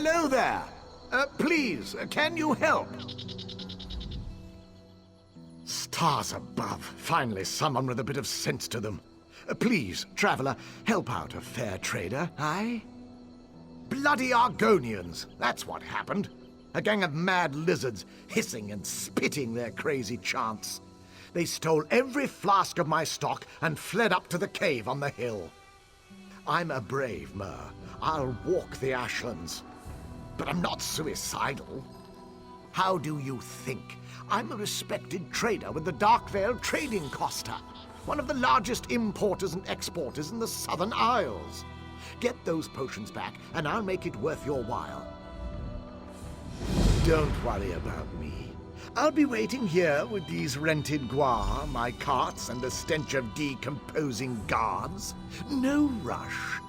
Hello there. Please, can you help? Stars above. Finally, someone with a bit of sense to them. Please, traveler, help out a fair trader, aye? Bloody Argonians, that's what happened. A gang of mad lizards, hissing and spitting their crazy chants. They stole every flask of my stock and fled up to the cave on the hill. I'm a brave mer. I'll walk the ashlands. But I'm not suicidal. How do you think? I'm a respected trader with the Darkvale Trading Costa, one of the largest importers and exporters in the Southern Isles. Get those potions back, and I'll make it worth your while. Don't worry about me. I'll be waiting here with these rented guar, my carts, and the stench of decomposing guards. No rush.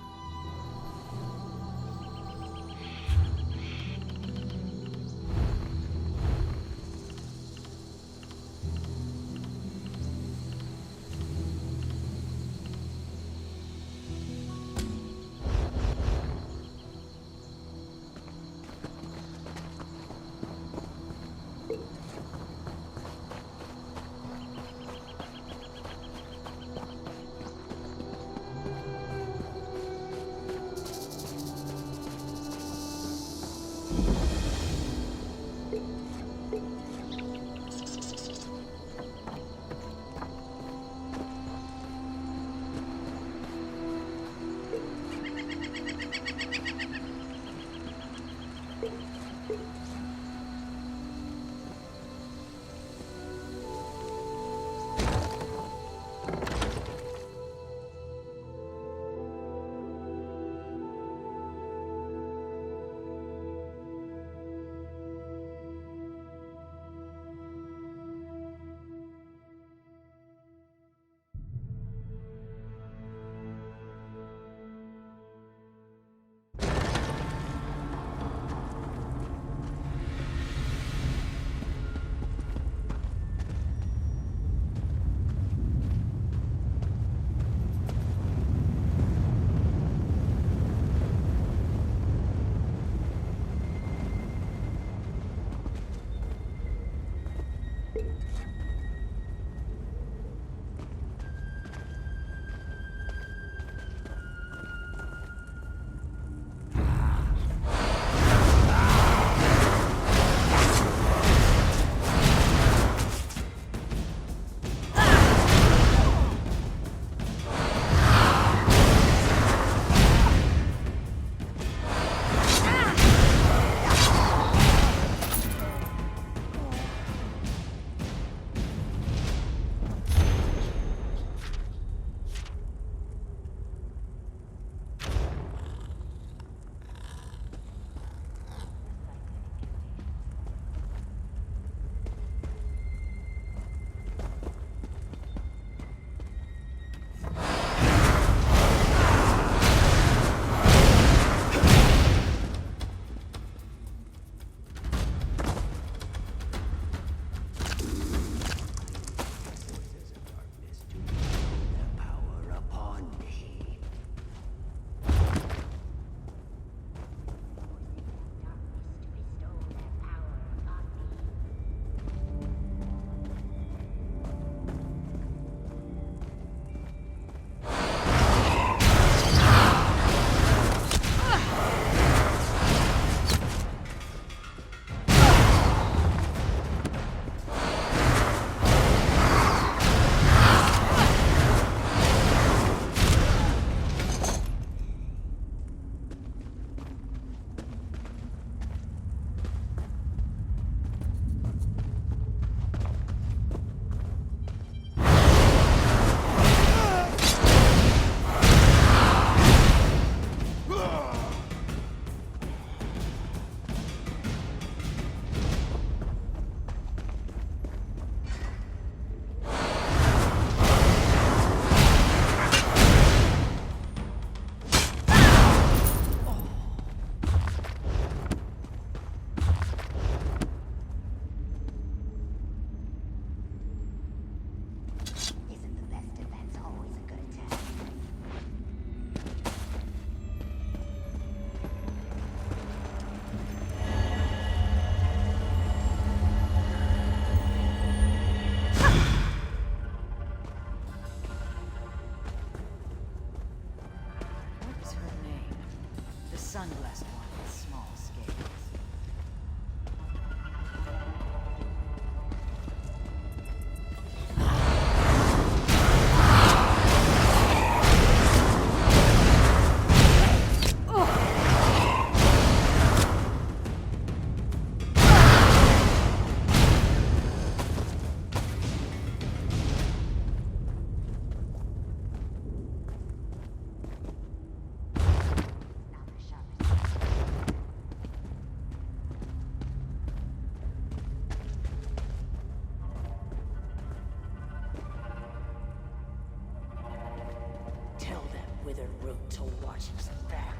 to watch his back.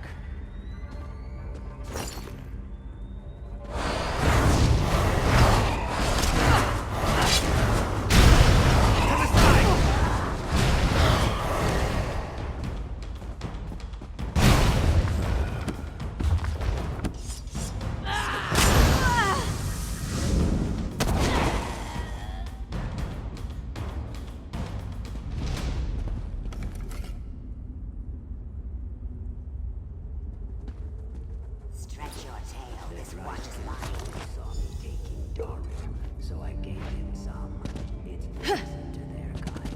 Stretch your tail, this watch is mine. Saw me taking Daru, so I gave him some. It's poison to their kind.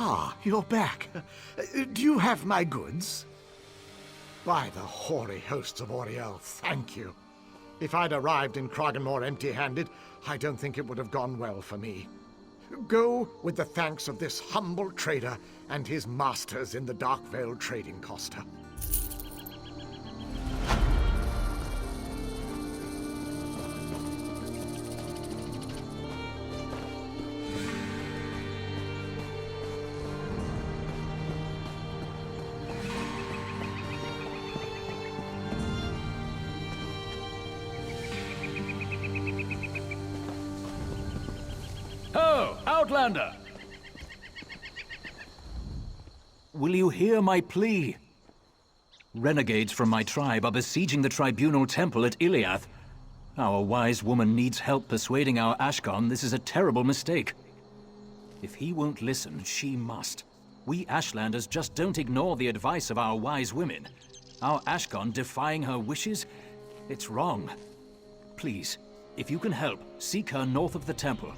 Ah, you're back. Do you have my goods? By the hoary hosts of Oriel, thank you. If I'd arrived in Kraganmore empty-handed, I don't think it would have gone well for me. Go with the thanks of this humble trader and his masters in the Darkvale Trading Costa. Ho, Outlander! Will you hear my plea? Renegades from my tribe are besieging the Tribunal Temple at Iliath. Our wise woman needs help persuading our Ashkon this is a terrible mistake. If he won't listen, she must. We Ashlanders just don't ignore the advice of our wise women. Our Ashkon defying her wishes? It's wrong. Please, if you can help, seek her north of the temple.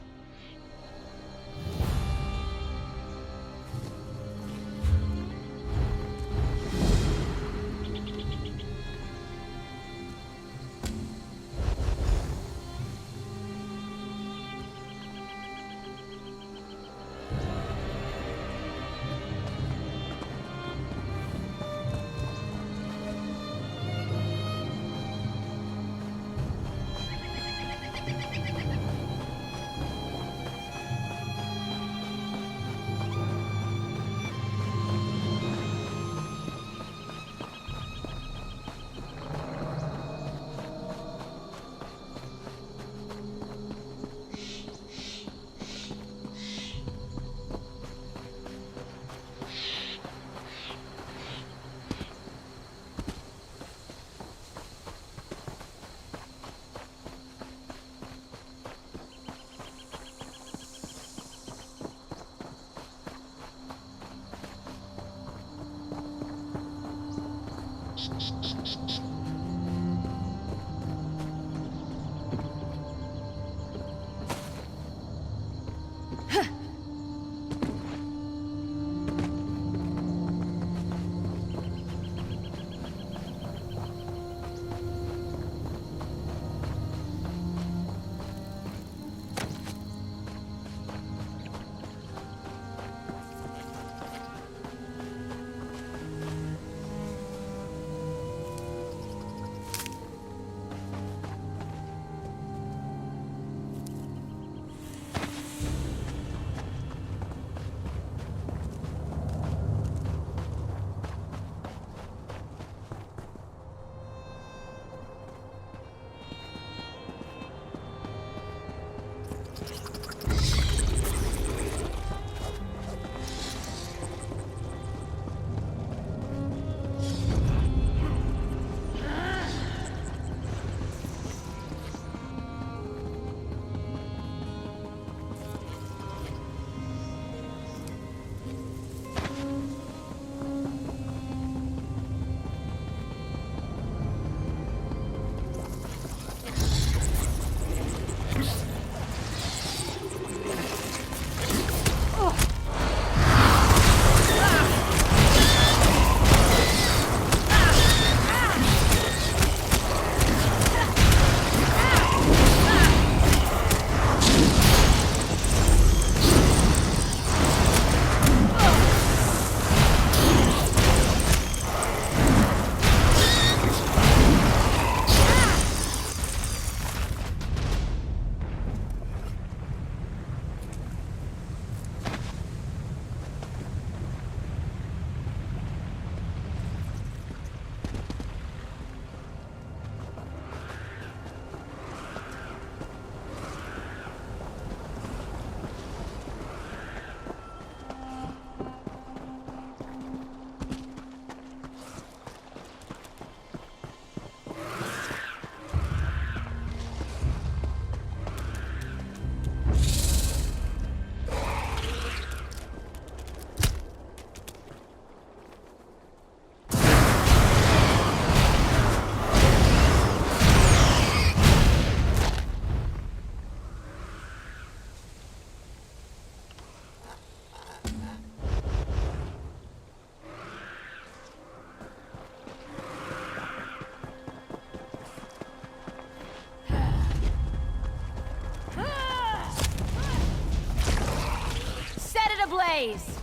blaze!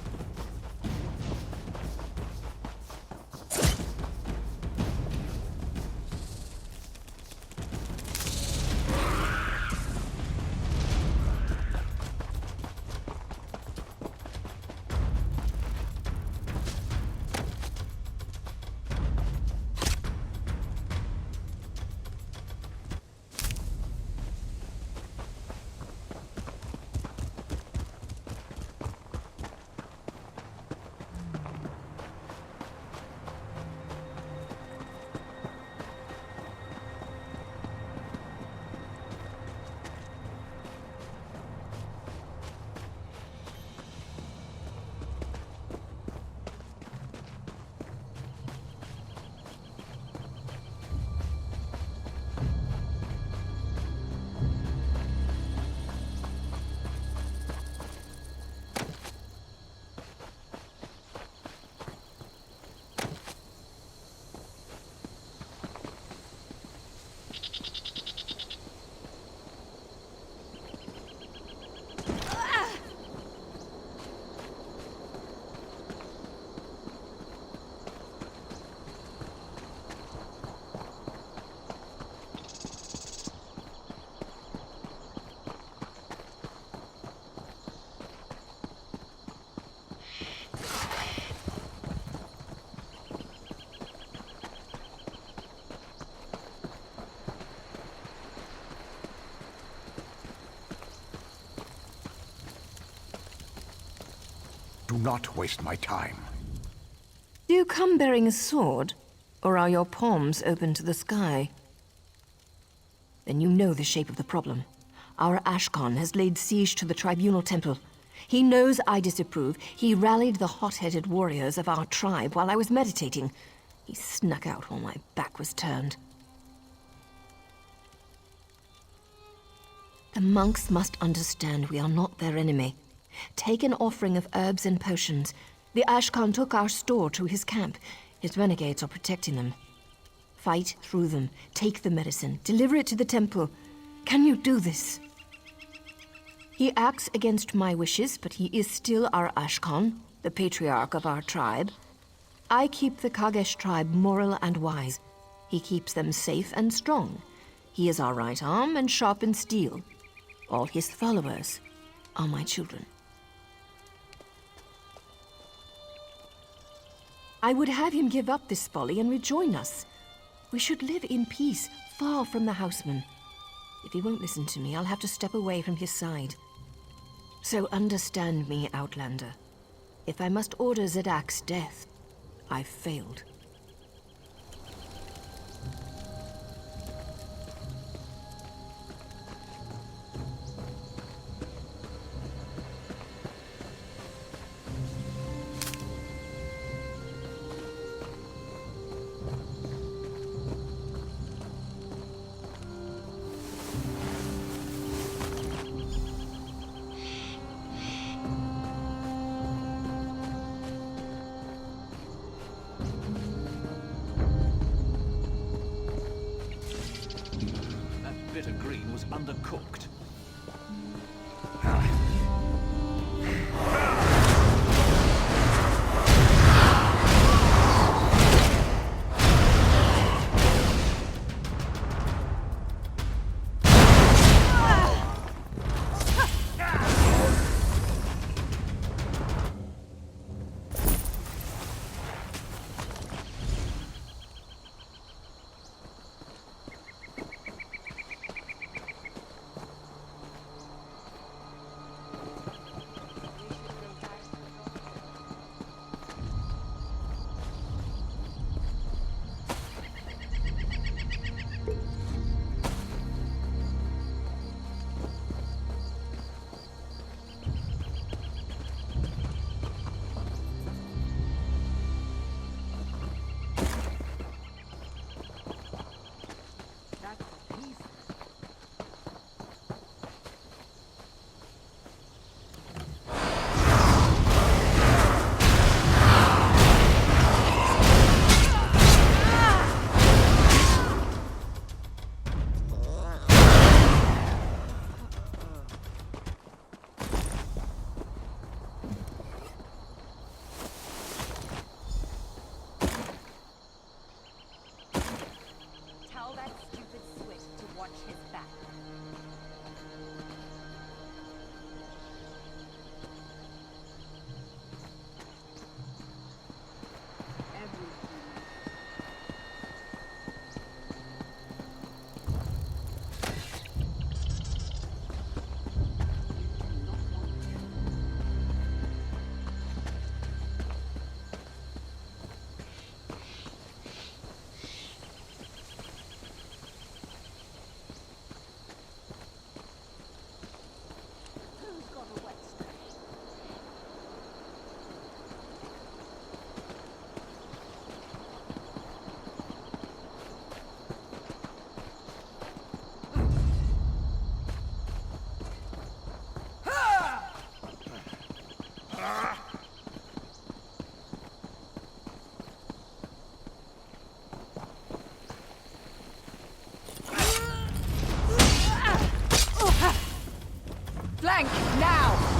Do not waste my time. Do you come bearing a sword, or are your palms open to the sky? Then you know the shape of the problem. Our Ashkan has laid siege to the Tribunal Temple. He knows I disapprove. He rallied the hot-headed warriors of our tribe while I was meditating. He snuck out while my back was turned. The monks must understand we are not their enemy. Take an offering of herbs and potions. The Ashkan took our store to his camp. His renegades are protecting them. Fight through them. Take the medicine. Deliver it to the temple. Can you do this? He acts against my wishes, but he is still our Ashkan, the patriarch of our tribe. I keep the Kagesh tribe moral and wise. He keeps them safe and strong. He is our right arm and sharpened steel. All his followers are my children. I would have him give up this folly and rejoin us. We should live in peace, far from the houseman. If he won't listen to me, I'll have to step away from his side. So understand me, Outlander. If I must order Zedak's death, I've failed. Bitter green was undercooked. Now!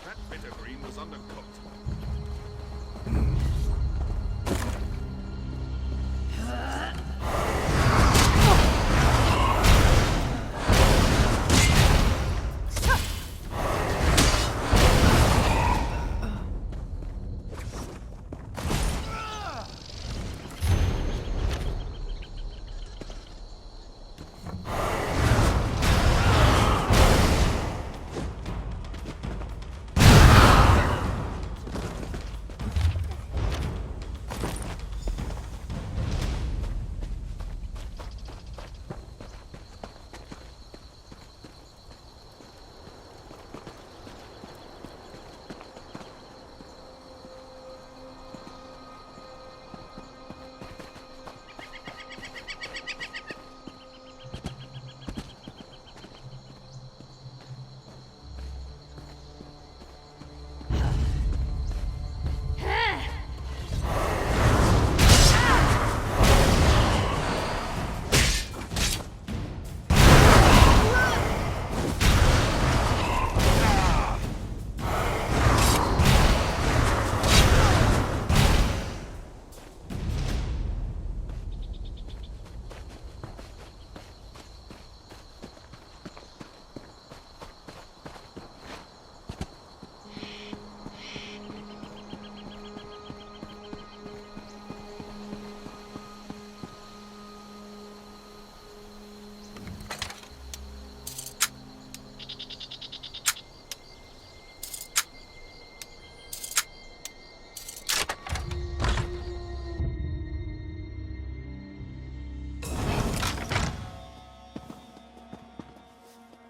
That bitter green was undercooked.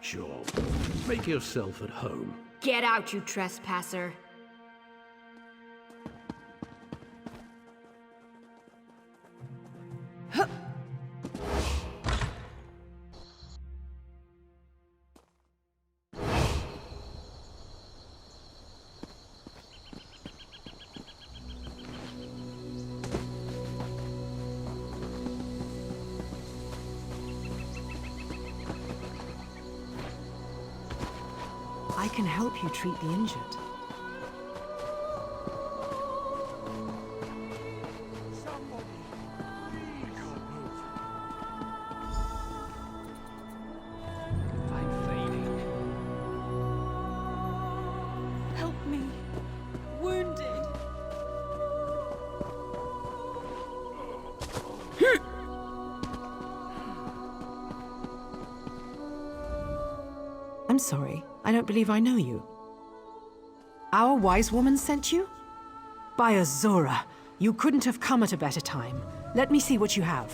Sure. Make yourself at home. Get out, you trespasser. I can help you treat the injured. I'm fading. Help me. Wounded. I'm sorry. I don't believe I know you. Our wise woman sent you? By Azora, you couldn't have come at a better time. Let me see what you have.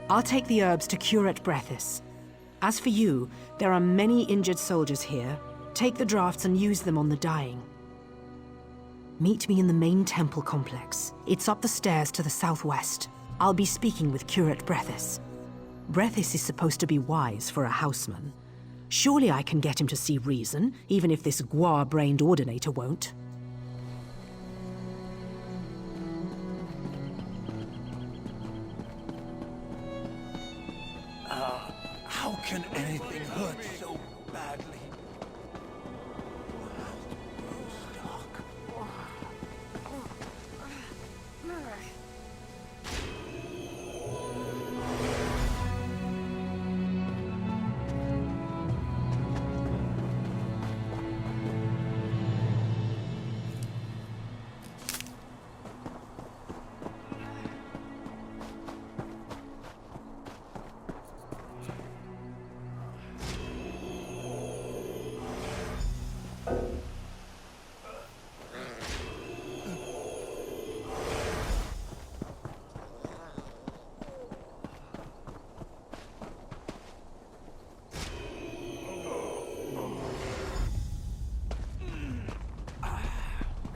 I'll take the herbs to Curate Brethis. As for you, there are many injured soldiers here. Take the drafts and use them on the dying. Meet me in the main temple complex. It's up the stairs to the southwest. I'll be speaking with Curate Brethis. Brethis is supposed to be wise for a houseman. Surely I can get him to see reason, even if this guar-brained ordinator won't. How can anything hurt so badly?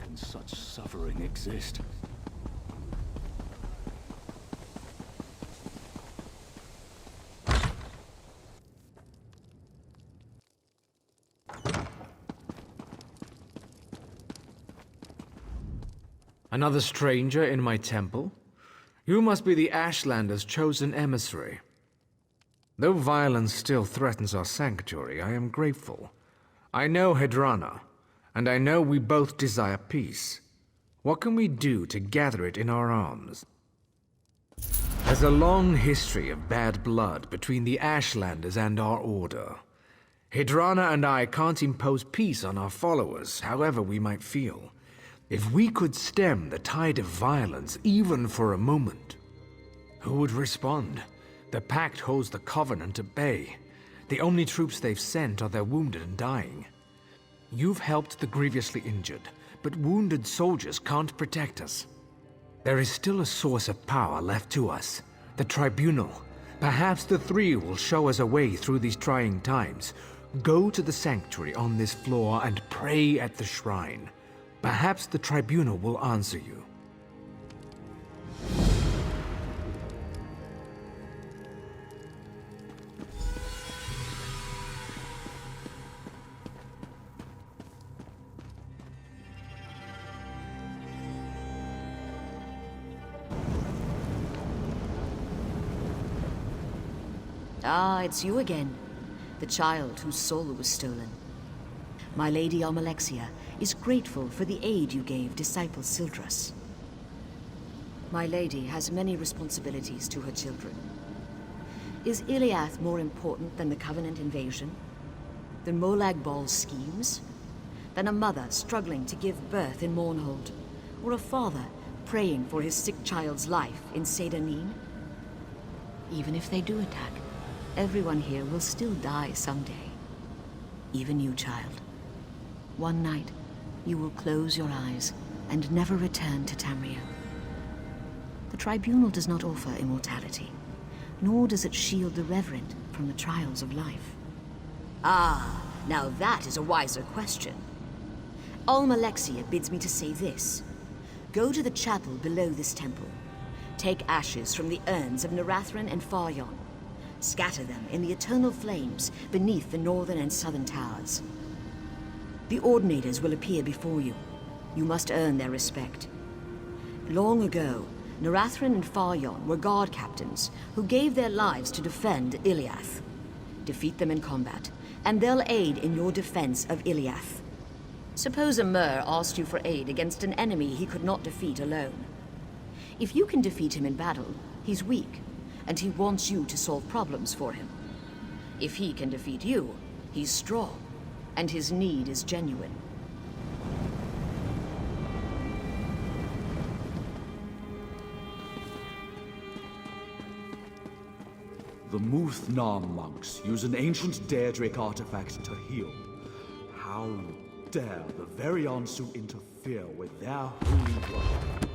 Can such suffering exist? Another stranger in my temple? You must be the Ashlander's chosen emissary. Though violence still threatens our sanctuary, I am grateful. I know Hedrana, and I know we both desire peace. What can we do to gather it in our arms? There's a long history of bad blood between the Ashlanders and our order. Hedrana and I can't impose peace on our followers, however we might feel. If we could stem the tide of violence even for a moment, who would respond? The Pact holds the Covenant at bay. The only troops they've sent are their wounded and dying. You've helped the grievously injured, but wounded soldiers can't protect us. There is still a source of power left to us, the Tribunal. Perhaps the three will show us a way through these trying times. Go to the sanctuary on this floor and pray at the shrine. Perhaps the Tribunal will answer you. Ah, it's you again. The child whose soul was stolen. My lady Almalexia is grateful for the aid you gave disciple Sildras. My lady has many responsibilities to her children. Is Iliath more important than the Covenant invasion? Than Molag Bal's schemes? Than a mother struggling to give birth in Mournhold? Or a father praying for his sick child's life in Sedanin? Even if they do attack, everyone here will still die someday. Even you, child. One night, you will close your eyes and never return to Tamriel. The Tribunal does not offer immortality, nor does it shield the reverent from the trials of life. Ah, now that is a wiser question. Almalexia bids me to say this. Go to the chapel below this temple. Take ashes from the urns of Narathrin and Faryon. Scatter them in the eternal flames beneath the northern and southern towers. The Ordinators will appear before you. You must earn their respect. Long ago, Narathrin and Faryon were guard captains who gave their lives to defend Iliath. Defeat them in combat, and they'll aid in your defense of Iliath. Suppose a Mer asked you for aid against an enemy he could not defeat alone. If you can defeat him in battle, he's weak, and he wants you to solve problems for him. If he can defeat you, he's strong, and his need is genuine. The Muth-Nam monks use an ancient Daedric artifact to heal. How dare the very Ansu interfere with their holy blood?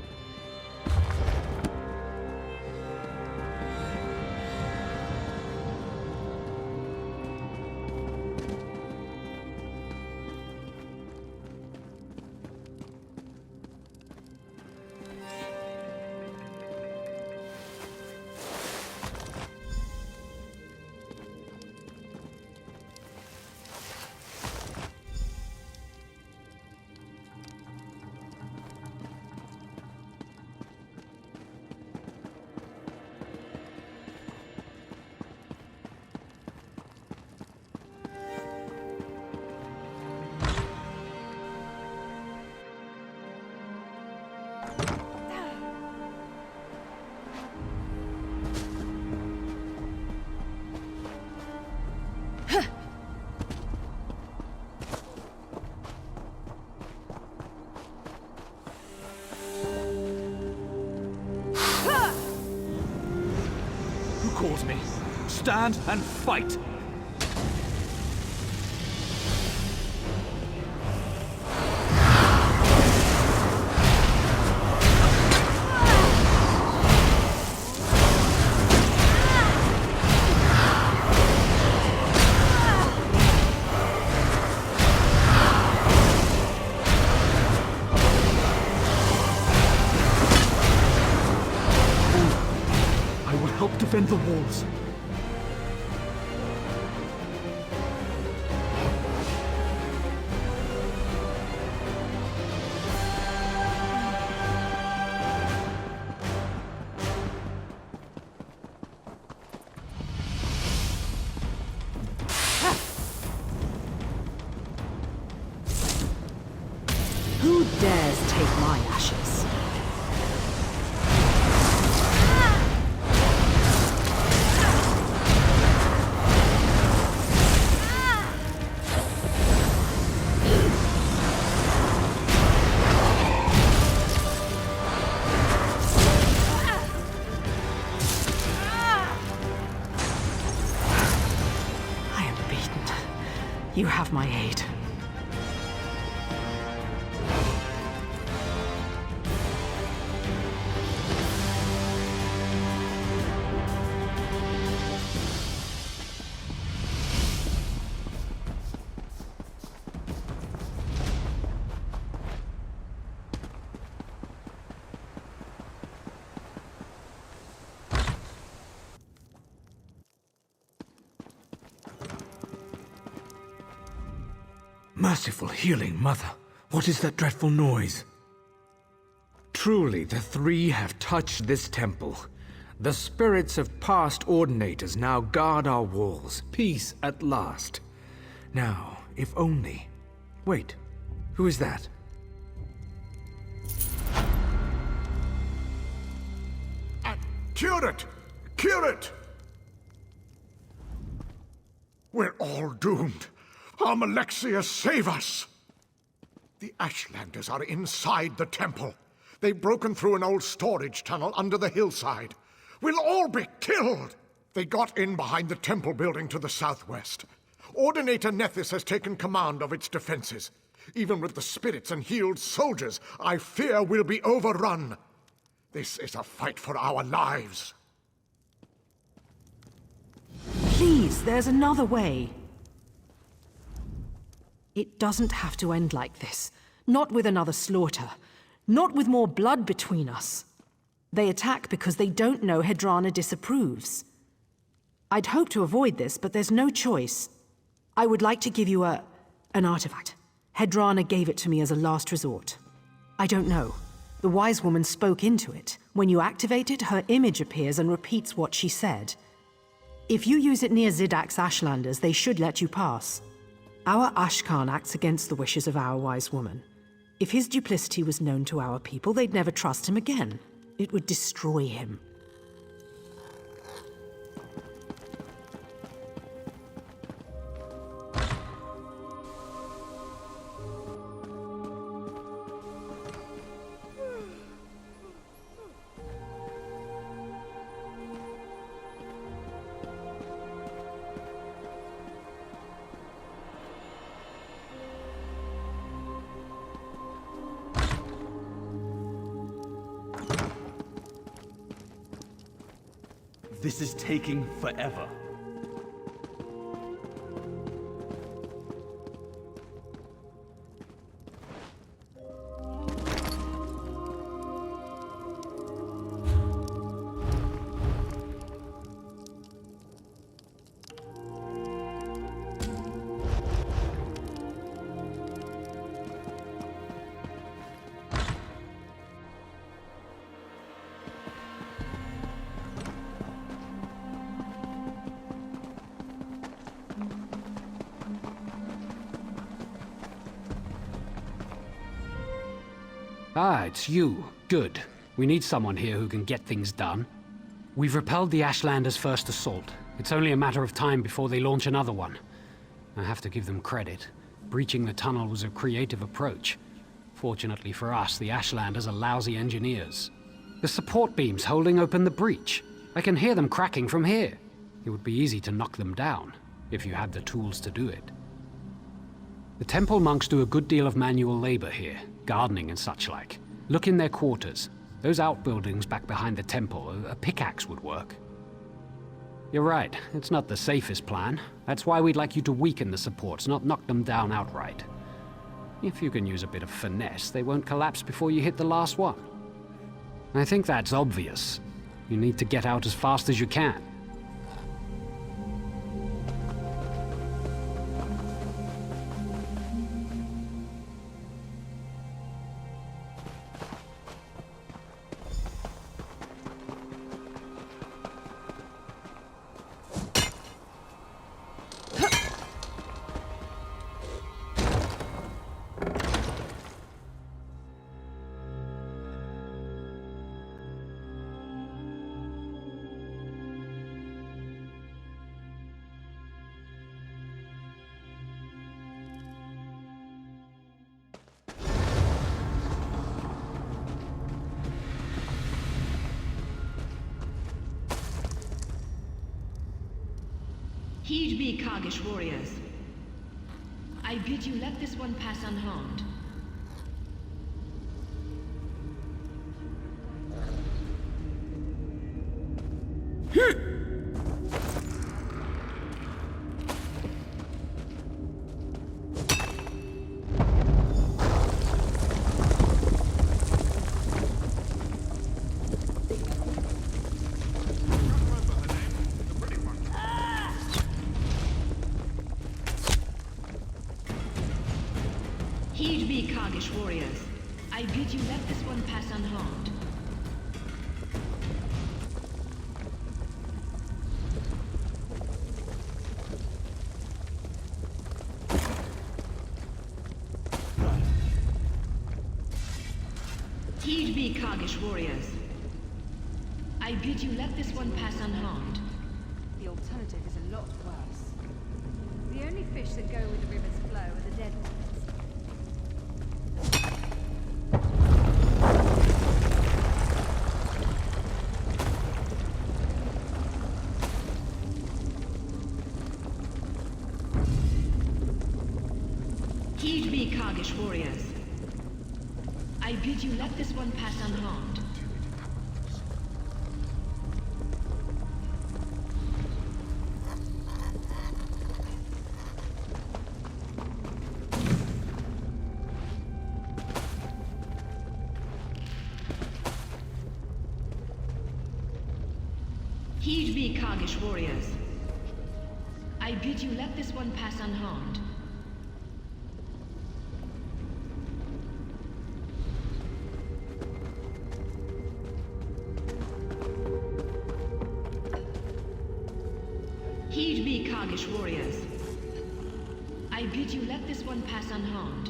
calls me. Stand and fight! Help defend the walls. Who dares take my ashes? You have my aid. Merciful healing mother, what is that dreadful noise? Truly, the three have touched this temple. The spirits of past ordinators now guard our walls. Peace at last. Now, if only... Wait, who is that? Curate! Curate! We're all doomed. Almalexia, save us! The Ashlanders are inside the temple. They've broken through an old storage tunnel under the hillside. We'll all be killed! They got in behind the temple building to the southwest. Ordinator Nethys has taken command of its defenses. Even with the spirits and healed soldiers, I fear we'll be overrun. This is a fight for our lives. Please, there's another way. It doesn't have to end like this. Not with another slaughter. Not with more blood between us. They attack because they don't know Hedrana disapproves. I'd hope to avoid this, but there's no choice. I would like to give you an artifact. Hedrana gave it to me as a last resort. I don't know. The wise woman spoke into it. When you activate it, her image appears and repeats what she said. If you use it near Zidak's Ashlanders, they should let you pass. Our Ashkan acts against the wishes of our wise woman. If his duplicity was known to our people, they'd never trust him again. It would destroy him. This is taking forever. Ah, it's you. Good. We need someone here who can get things done. We've repelled the Ashlanders' first assault. It's only a matter of time before they launch another one. I have to give them credit. Breaching the tunnel was a creative approach. Fortunately for us, the Ashlanders are lousy engineers. The support beam's holding open the breach. I can hear them cracking from here. It would be easy to knock them down, if you had the tools to do it. The temple monks do a good deal of manual labor here, gardening and such like. Look in their quarters. Those outbuildings back behind the temple, a pickaxe would work. You're right, it's not the safest plan. That's why we'd like you to weaken the supports, not knock them down outright. If you can use a bit of finesse, they won't collapse before you hit the last one. I think that's obvious. You need to get out as fast as you can. Heed me, Kargish warriors. I bid you let this one pass unharmed. Heed me, Kargish warriors. I bid you let this one pass unharmed. Heed me, Kargish warriors. I bid you let this one pass unharmed. The alternative is a lot worse. The only fish that go with the river's flow are the dead ones. Heed me, Kargish warriors. I bid you let this one pass unharmed. Heed me, Kargish warriors. I bid you let this one pass unharmed. Heed me, Kargish warriors. I bid you let this one pass unharmed.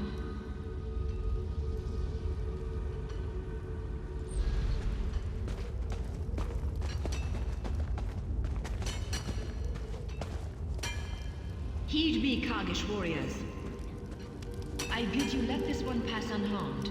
Heed me, Kargish warriors. I bid you let this one pass unharmed.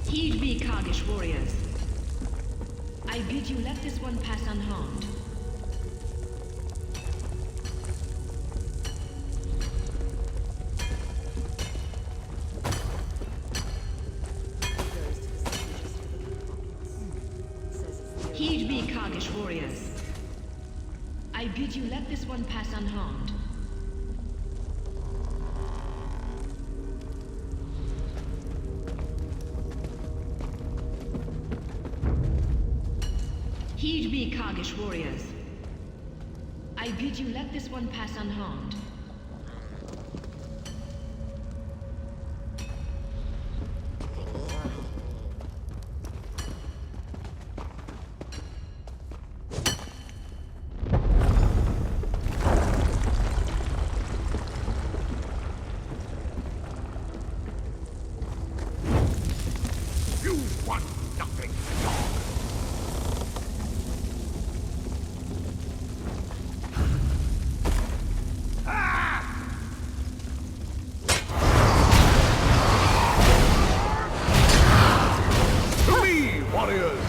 Heed me, Kargish warriors. I bid you let this one pass unharmed. Heed me, Kargish warriors. I bid you let this one pass unharmed. Heed me, Kargish warriors. I bid you let this one pass unharmed. one nothing dog. To me, warriors!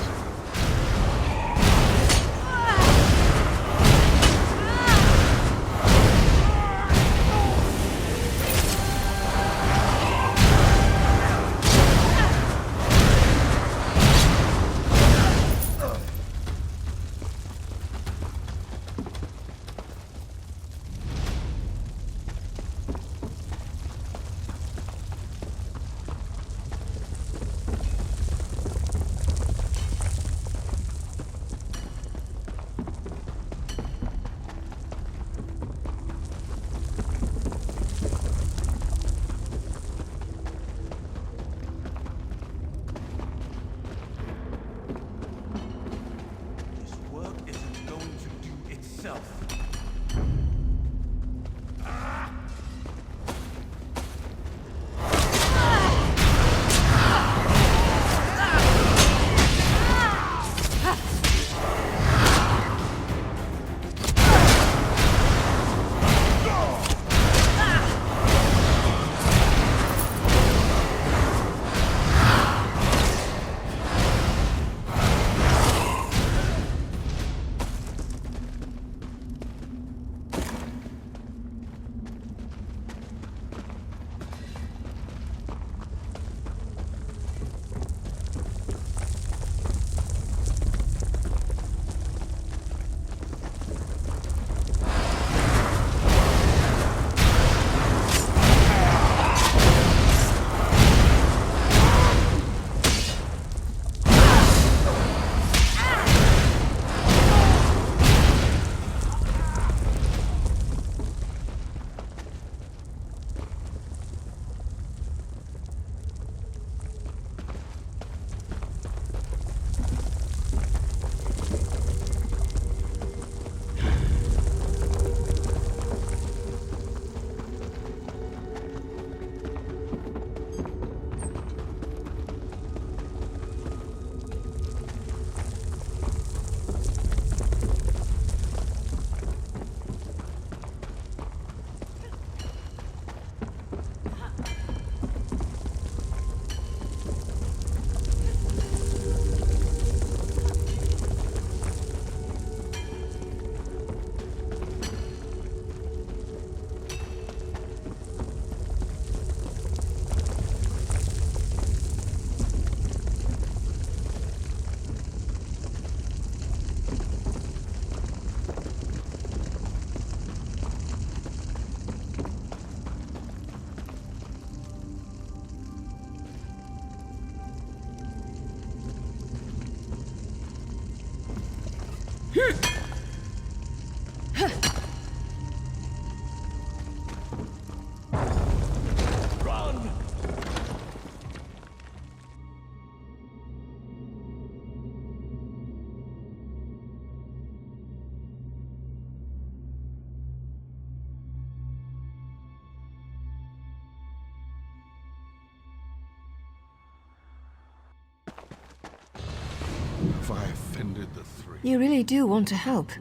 Have I offended the three? You really do want to help.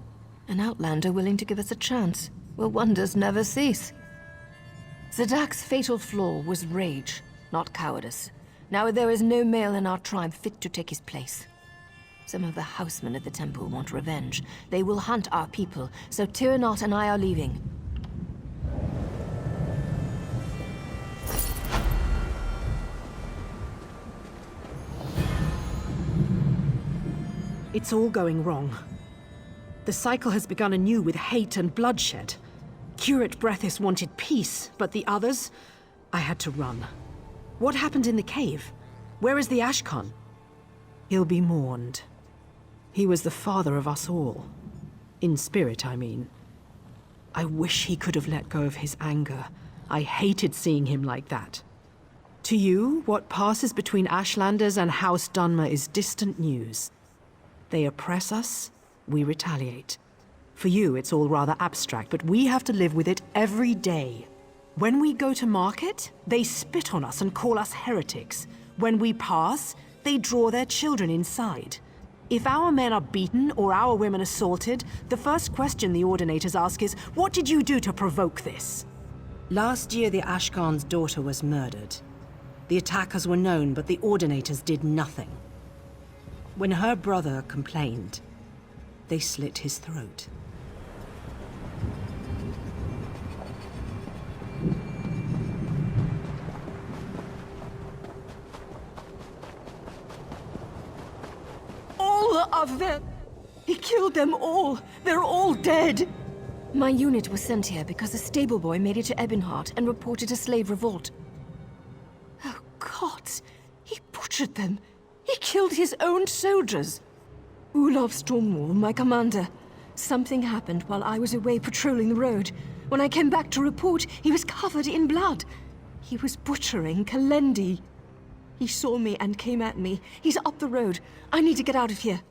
An outlander willing to give us a chance. Well, wonders never cease. Zadak's fatal flaw was rage, not cowardice. Now there is no male in our tribe fit to take his place. Some of the housemen at the temple want revenge. They will hunt our people, so Tyrnot and I are leaving. It's all going wrong. The cycle has begun anew with hate and bloodshed. Curate Brethis wanted peace, but the others... I had to run. What happened in the cave? Where is the Ashkan? He'll be mourned. He was the father of us all. In spirit, I mean. I wish he could have let go of his anger. I hated seeing him like that. To you, what passes between Ashlanders and House Dunmer is distant news. They oppress us, we retaliate. For you, it's all rather abstract, but we have to live with it every day. When we go to market, they spit on us and call us heretics. When we pass, they draw their children inside. If our men are beaten or our women assaulted, the first question the Ordinators ask is, what did you do to provoke this? Last year, the Ashkan's daughter was murdered. The attackers were known, but the Ordinators did nothing. When her brother complained, they slit his throat. All of them! He killed them all! They're all dead! My unit was sent here because a stable boy made it to Ebonheart and reported a slave revolt. Oh, gods! He butchered them! He killed his own soldiers! Olaf Stormwall, my commander. Something happened while I was away patrolling the road. When I came back to report, he was covered in blood. He was butchering Kalendi. He saw me and came at me. He's up the road. I need to get out of here.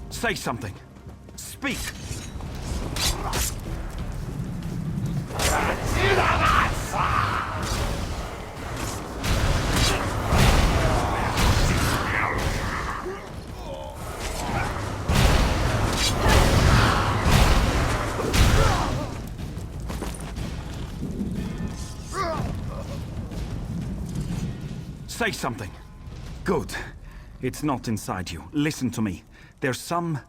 Say something. Speak. Say something. Good. It's not inside you. Listen to me. There's some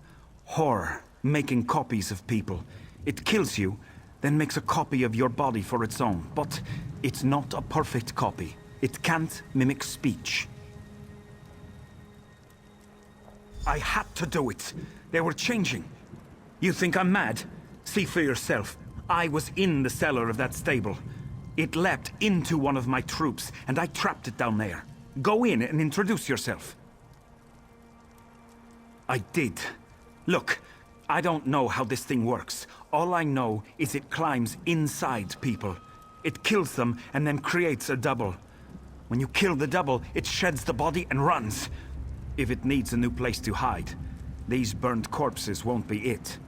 horror making copies of people. It kills you, then makes a copy of your body for its own. But it's not a perfect copy. It can't mimic speech. I had to do it. They were changing. You think I'm mad? See for yourself. I was in the cellar of that stable. It leapt into one of my troops, and I trapped it down there. Go in and introduce yourself. I did. Look, I don't know how this thing works. All I know is it climbs inside people. It kills them and then creates a double. When you kill the double, it sheds the body and runs. If it needs a new place to hide, these burned corpses won't be it.